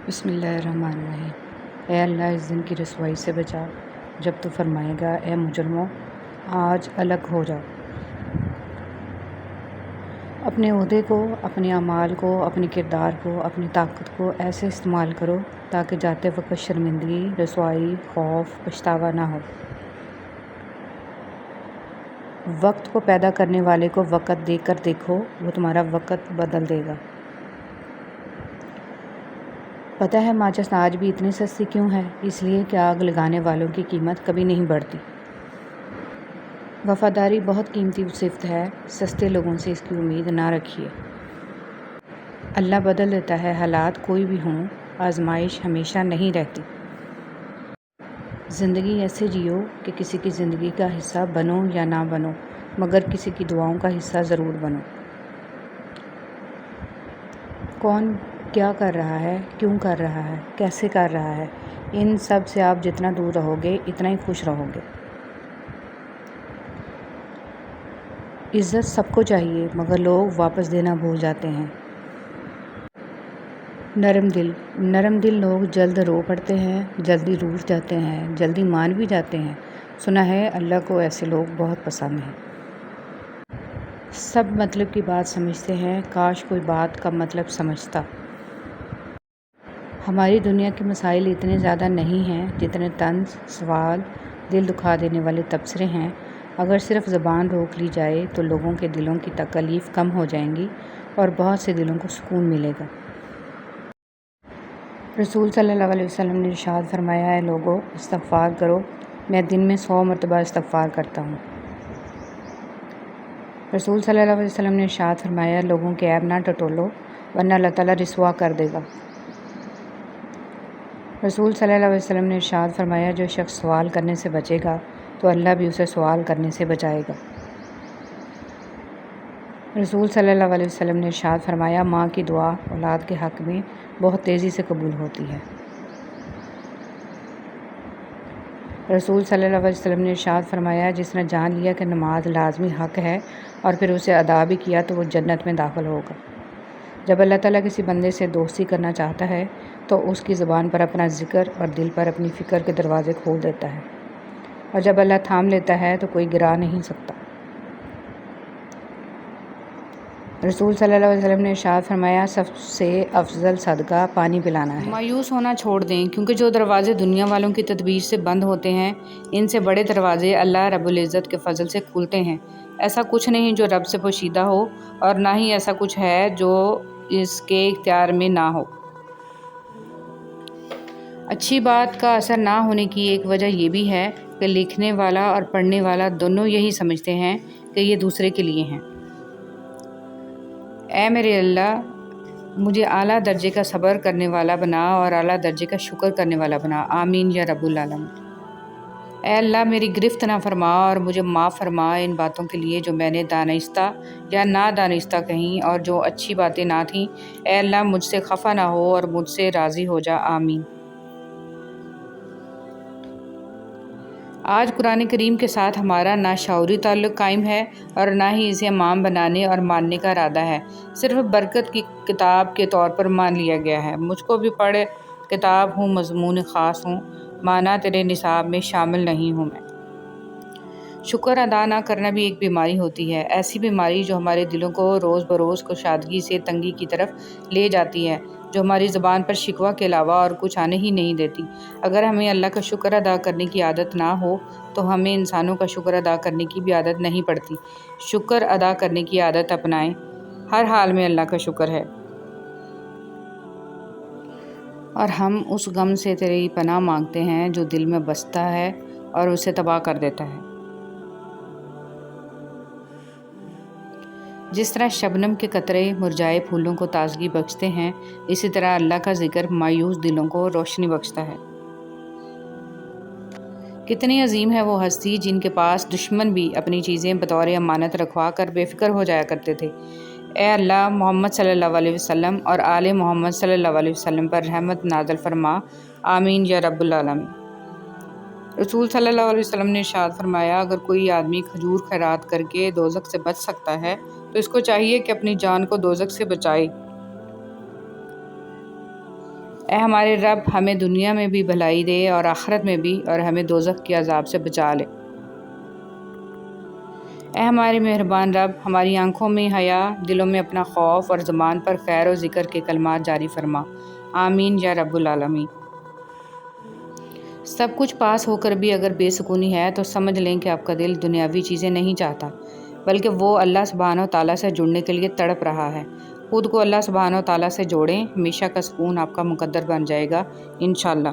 بسم اللہ الرحمن الرحیم۔ اے اللہ اس دن کی رسوائی سے بچا جب تو فرمائے گا اے مجرموں آج الگ ہو جاؤ۔ اپنے عہدے کو، اپنے اعمال کو، اپنے کردار کو، اپنی طاقت کو ایسے استعمال کرو تاکہ جاتے وقت شرمندگی، رسوائی، خوف، پچھتاوا نہ ہو۔ وقت کو پیدا کرنے والے کو وقت دے کر دیکھو، وہ تمہارا وقت بدل دے گا۔ پتہ ہے ماچس آج بھی اتنی سستی کیوں ہے؟ اس لیے کہ آگ لگانے والوں کی قیمت کبھی نہیں بڑھتی۔ وفاداری بہت قیمتی صفت ہے، سستے لوگوں سے اس کی امید نہ رکھیے۔ اللہ بدل دیتا ہے، حالات کوئی بھی ہوں، آزمائش ہمیشہ نہیں رہتی۔ زندگی ایسے جیو کہ کسی کی زندگی کا حصہ بنو یا نہ بنو، مگر کسی کی دعاؤں کا حصہ ضرور بنو۔ کون کیا کر رہا ہے، کیوں کر رہا ہے، کیسے کر رہا ہے، ان سب سے آپ جتنا دور رہو گے اتنا ہی خوش رہو گے۔ عزت سب کو چاہیے مگر لوگ واپس دینا بھول جاتے ہیں۔ نرم دل لوگ جلد رو پڑتے ہیں، جلدی روٹھ جاتے ہیں، جلدی مان بھی جاتے ہیں۔ سنا ہے اللہ کو ایسے لوگ بہت پسند ہیں۔ سب مطلب کی بات سمجھتے ہیں، کاش کوئی بات کا مطلب سمجھتا۔ ہماری دنیا کے مسائل اتنے زیادہ نہیں ہیں جتنے طنز، سوال، دل دکھا دینے والے تبصرے ہیں۔ اگر صرف زبان روک لی جائے تو لوگوں کے دلوں کی تکالیف کم ہو جائیں گی اور بہت سے دلوں کو سکون ملے گا۔ رسول صلی اللہ علیہ وسلم نے ارشاد فرمایا ہے لوگو استغفار کرو، میں دن میں 100 مرتبہ استغفار کرتا ہوں۔ رسول صلی اللہ علیہ وسلم نے ارشاد فرمایا لوگوں کے عیب نہ ٹٹولو ورنہ اللہ تعالیٰ رسوا کر دے گا۔ رسول صلی اللہ علیہ وسلم نے ارشاد فرمایا جو شخص سوال کرنے سے بچے گا تو اللہ بھی اسے سوال کرنے سے بچائے گا۔ رسول صلی اللہ علیہ وسلم نے ارشاد فرمایا ماں کی دعا اولاد کے حق میں بہت تیزی سے قبول ہوتی ہے۔ رسول صلی اللہ علیہ وسلم نے ارشاد فرمایا جس نے جان لیا کہ نماز لازمی حق ہے اور پھر اسے ادا بھی کیا تو وہ جنت میں داخل ہوگا۔ جب اللہ تعالیٰ کسی بندے سے دوستی کرنا چاہتا ہے تو اس کی زبان پر اپنا ذکر اور دل پر اپنی فکر کے دروازے کھول دیتا ہے، اور جب اللہ تھام لیتا ہے تو کوئی گرا نہیں سکتا۔ رسول صلی اللہ علیہ وسلم نے ارشاد فرمایا سب سے افضل صدقہ پانی پلانا ہے۔ مایوس ہونا چھوڑ دیں کیونکہ جو دروازے دنیا والوں کی تدبیر سے بند ہوتے ہیں ان سے بڑے دروازے اللہ رب العزت کے فضل سے کھلتے ہیں۔ ایسا کچھ نہیں جو رب سے پوشیدہ ہو اور نہ ہی ایسا کچھ ہے جو اس کے اختیار میں نہ ہو۔ اچھی بات کا اثر نہ ہونے کی ایک وجہ یہ بھی ہے کہ لکھنے والا اور پڑھنے والا دونوں یہی سمجھتے ہیں کہ یہ دوسرے کے لیے ہیں۔ اے میرے اللہ مجھے اعلیٰ درجے کا صبر کرنے والا بنا اور اعلیٰ درجے کا شکر کرنے والا بنا، آمین یا رب العالمین۔ اے اللہ میری گرفت نہ فرما اور مجھے معاف فرما ان باتوں کے لیے جو میں نے دانستہ یا نادانستہ کہیں اور جو اچھی باتیں نہ تھیں۔ اے اللہ مجھ سے خفا نہ ہو اور مجھ سے راضی ہو جا، آمین۔ آج قرآن کریم کے ساتھ ہمارا نہ شعوری تعلق قائم ہے اور نہ ہی اسے امام بنانے اور ماننے کا ارادہ ہے، صرف برکت کی کتاب کے طور پر مان لیا گیا ہے۔ مجھ کو بھی پڑھ کتاب ہوں، مضمون خاص ہوں، مانا تیرے نصاب میں شامل نہیں ہوں میں۔ شکر ادا نہ کرنا بھی ایک بیماری ہوتی ہے، ایسی بیماری جو ہمارے دلوں کو روز بروز کشادگی سے تنگی کی طرف لے جاتی ہے، جو ہماری زبان پر شکوہ کے علاوہ اور کچھ آنے ہی نہیں دیتی۔ اگر ہمیں اللہ کا شکر ادا کرنے کی عادت نہ ہو تو ہمیں انسانوں کا شکر ادا کرنے کی بھی عادت نہیں پڑتی۔ شکر ادا کرنے کی عادت اپنائیں، ہر حال میں اللہ کا شکر ہے۔ اور ہم اس غم سے تیری پناہ مانگتے ہیں جو دل میں بستا ہے اور اسے تباہ کر دیتا ہے۔ جس طرح شبنم کے قطرے مرجھائے پھولوں کو تازگی بخشتے ہیں، اسی طرح اللہ کا ذکر مایوس دلوں کو روشنی بخشتا ہے۔ کتنی عظیم ہے وہ ہستی جن کے پاس دشمن بھی اپنی چیزیں بطور امانت رکھوا کر بے فکر ہو جایا کرتے تھے۔ اے اللہ محمد صلی اللہ علیہ وسلم اور آل محمد صلی اللہ علیہ وسلم پر رحمت نازل فرما، آمین یا رب العالمین۔ رسول صلی اللہ علیہ وسلم نے ارشاد فرمایا اگر کوئی آدمی کھجور خیرات کر کے دوزخ سے بچ سکتا ہے تو اس کو چاہیے کہ اپنی جان کو دوزخ سے بچائے۔ اے ہمارے رب، ہمیں دنیا میں بھی بھلائی دے اور آخرت میں بھی، اور ہمیں دوزخ کے عذاب سے بچا لے۔ اے ہمارے مہربان رب، ہماری آنکھوں میں حیا، دلوں میں اپنا خوف اور زبان پر خیر و ذکر کے کلمات جاری فرما۔ آمین یا رب العالمین۔ سب کچھ پاس ہو کر بھی اگر بے سکونی ہے تو سمجھ لیں کہ آپ کا دل دنیاوی چیزیں نہیں چاہتا، بلکہ وہ اللہ سبحانہ و تعالیٰ سے جڑنے کے لیے تڑپ رہا ہے۔ خود کو اللہ سبحانہ و تعالیٰ سے جوڑیں، ہمیشہ کا سکون آپ کا مقدر بن جائے گا انشاءاللہ۔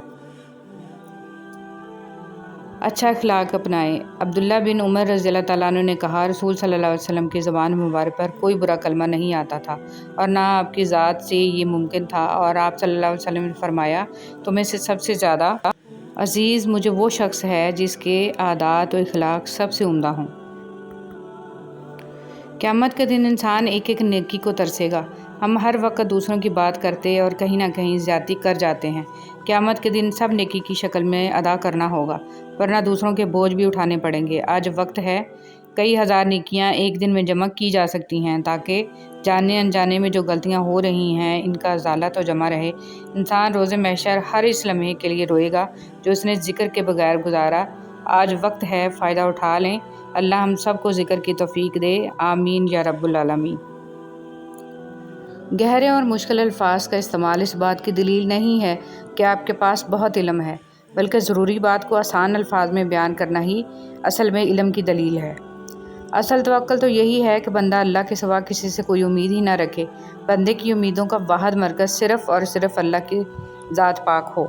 اچھا اخلاق اپنائیں۔ عبداللہ بن عمر رضی اللہ تعالیٰ عنہ نے کہا، رسول صلی اللہ علیہ وسلم کی زبان مبارک پر کوئی برا کلمہ نہیں آتا تھا اور نہ آپ کی ذات سے یہ ممکن تھا، اور آپ صلی اللہ علیہ وسلم نے فرمایا، تمہیں سے سب سے زیادہ عزیز مجھے وہ شخص ہے جس کے عادات و اخلاق سب سے عمدہ ہوں۔ قیامت کے دن انسان ایک ایک نیکی کو ترسے گا۔ ہم ہر وقت دوسروں کی بات کرتے اور کہیں نہ کہیں زیادتی کر جاتے ہیں۔ قیامت کے دن سب نیکی کی شکل میں ادا کرنا ہوگا، ورنہ دوسروں کے بوجھ بھی اٹھانے پڑیں گے۔ آج وقت ہے، کئی ہزار نیکیاں ایک دن میں جمع کی جا سکتی ہیں تاکہ جانے انجانے میں جو غلطیاں ہو رہی ہیں ان کا ازالہ تو جمع رہے۔ انسان روز محشر ہر اس لمحے کے لیے روئے گا جو اس نے ذکر کے بغیر گزارا۔ آج وقت ہے، فائدہ اٹھا لیں۔ اللہ ہم سب کو ذکر کی توفیق دے، آمین یا رب العالمین۔ گہرے اور مشکل الفاظ کا استعمال اس بات کی دلیل نہیں ہے کہ آپ کے پاس بہت علم ہے، بلکہ ضروری بات کو آسان الفاظ میں بیان کرنا ہی اصل میں علم کی دلیل ہے۔ اصل توکل تو یہی ہے کہ بندہ اللہ کے سوا کسی سے کوئی امید ہی نہ رکھے، بندے کی امیدوں کا واحد مرکز صرف اور صرف اللہ کی ذات پاک ہو۔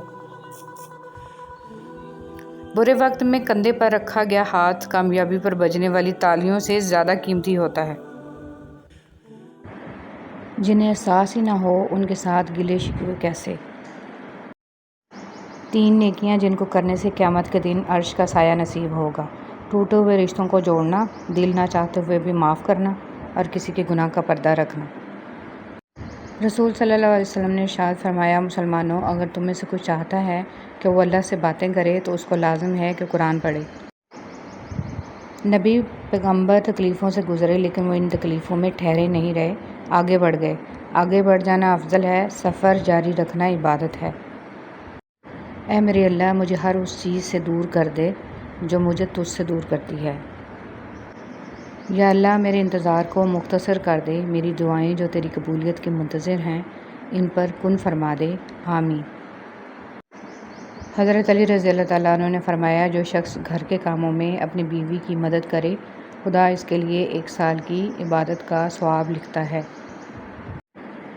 برے وقت میں کندھے پر رکھا گیا ہاتھ کامیابی پر بجنے والی تالیوں سے زیادہ قیمتی ہوتا ہے۔ جنہیں احساس ہی نہ ہو ان کے ساتھ گلے شکوے کیسے۔ 3 نیکیاں جن کو کرنے سے قیامت کے دن عرش کا سایہ نصیب ہوگا۔ ٹوٹے ہوئے رشتوں کو جوڑنا، دل نہ چاہتے ہوئے بھی معاف کرنا، اور کسی کے گناہ کا پردہ رکھنا۔ رسول صلی اللہ علیہ وسلم نے ارشاد فرمایا، مسلمانوں، اگر تم میں سے کوئی چاہتا ہے کہ وہ اللہ سے باتیں کرے تو اس کو لازم ہے کہ قرآن پڑھے۔ نبی پیغمبر تکلیفوں سے گزرے لیکن وہ ان تکلیفوں میں ٹھہرے نہیں رہے، آگے بڑھ گئے۔ آگے بڑھ جانا افضل ہے، سفر جاری رکھنا عبادت ہے۔ اے میرے اللہ، مجھے ہر اس چیز سے دور کر دے جو مجھے تجھ سے دور کرتی ہے۔ یا اللہ، میرے انتظار کو مختصر کر دے، میری دعائیں جو تیری قبولیت کی منتظر ہیں ان پر کن فرما دے، آمین۔ حضرت علی رضی اللہ تعالیٰ عنہ نے فرمایا، جو شخص گھر کے کاموں میں اپنی بیوی کی مدد کرے، خدا اس کے لیے 1 سال کی عبادت کا ثواب لکھتا ہے۔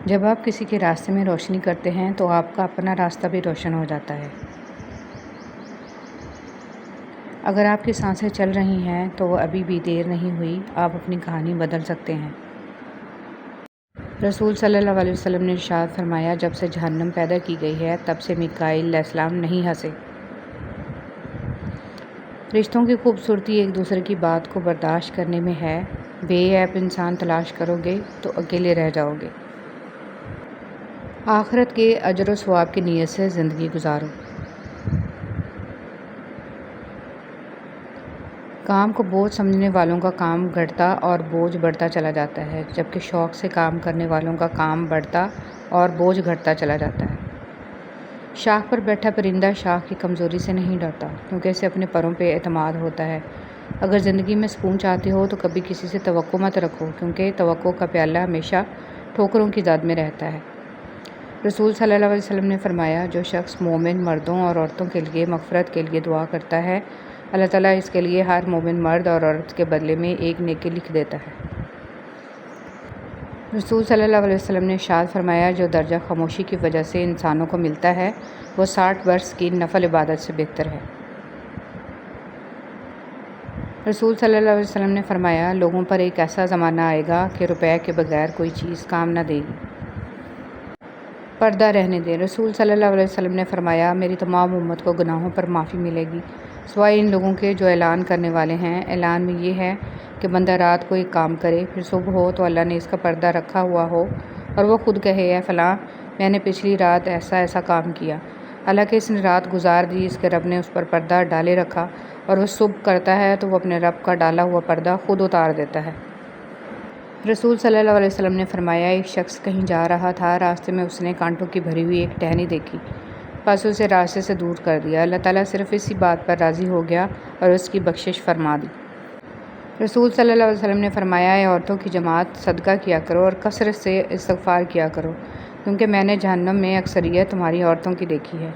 جب آپ کسی کے راستے میں روشنی کرتے ہیں تو آپ کا اپنا راستہ بھی روشن ہو جاتا ہے۔ اگر آپ کی سانسیں چل رہی ہیں تو ابھی بھی دیر نہیں ہوئی، آپ اپنی کہانی بدل سکتے ہیں۔ رسول صلی اللہ علیہ وسلم نے ارشاد فرمایا، جب سے جہنم پیدا کی گئی ہے تب سے میکائیل علیہ السلام نہیں ہنسے۔ رشتوں کی خوبصورتی ایک دوسرے کی بات کو برداشت کرنے میں ہے۔ بے عیب انسان تلاش کرو گے تو اکیلے رہ جاؤ گے۔ آخرت کے اجر و ثواب کی نیت سے زندگی گزارو۔ کام کو بوجھ سمجھنے والوں کا کام گھٹتا اور بوجھ بڑھتا چلا جاتا ہے، جبکہ شوق سے کام کرنے والوں کا کام بڑھتا اور بوجھ گھٹتا چلا جاتا ہے۔ شاخ پر بیٹھا پرندہ شاخ کی کمزوری سے نہیں ڈرتا، کیونکہ اسے اپنے پروں پہ اعتماد ہوتا ہے۔ اگر زندگی میں سکون چاہتے ہو تو کبھی کسی سے توقع مت رکھو، کیونکہ توقع کا پیالہ ہمیشہ ٹھوکروں کی زد میں رہتا ہے۔ رسول صلی اللہ علیہ وسلم نے فرمایا، جو شخص مومن مردوں اور عورتوں کے لیے مغفرت کے لیے دعا کرتا ہے، اللہ تعالیٰ اس کے لیے ہر مومن مرد اور عورت کے بدلے میں 1 نیکی لکھ دیتا ہے۔ رسول صلی اللہ علیہ وسلم نے ارشاد فرمایا، جو درجہ خاموشی کی وجہ سے انسانوں کو ملتا ہے وہ 60 برس کی نفل عبادت سے بہتر ہے۔ رسول صلی اللہ علیہ وسلم نے فرمایا، لوگوں پر ایک ایسا زمانہ آئے گا کہ روپے کے بغیر کوئی چیز کام نہ دے گی۔ پردہ رہنے دیں۔ رسول صلی اللہ علیہ وسلم نے فرمایا، میری تمام امت کو گناہوں پر معافی ملے گی سوائے ان لوگوں کے جو اعلان کرنے والے ہیں۔ اعلان میں یہ ہے کہ بندہ رات کو ایک کام کرے، پھر صبح ہو تو اللہ نے اس کا پردہ رکھا ہوا ہو اور وہ خود کہے، اے فلاں، میں نے پچھلی رات ایسا ایسا کام کیا، حالانکہ اس نے رات گزار دی، اس کے رب نے اس پر پردہ ڈالے رکھا، اور وہ صبح کرتا ہے تو وہ اپنے رب کا ڈالا ہوا پردہ خود اتار دیتا ہے۔ رسول صلی اللہ علیہ وسلم نے فرمایا، ایک شخص کہیں جا رہا تھا، راستے میں اس نے کانٹوں کی بھری ہوئی ایک ٹہنی دیکھی، بس اسے راستے سے دور کر دیا۔ اللہ تعالیٰ صرف اسی بات پر راضی ہو گیا اور اس کی بخشش فرما دی۔ رسول صلی اللہ علیہ وسلم نے فرمایا، اے عورتوں کی جماعت، صدقہ کیا کرو اور کثرت سے استغفار کیا کرو، کیونکہ میں نے جہنم میں اکثریت تمہاری عورتوں کی دیکھی ہے۔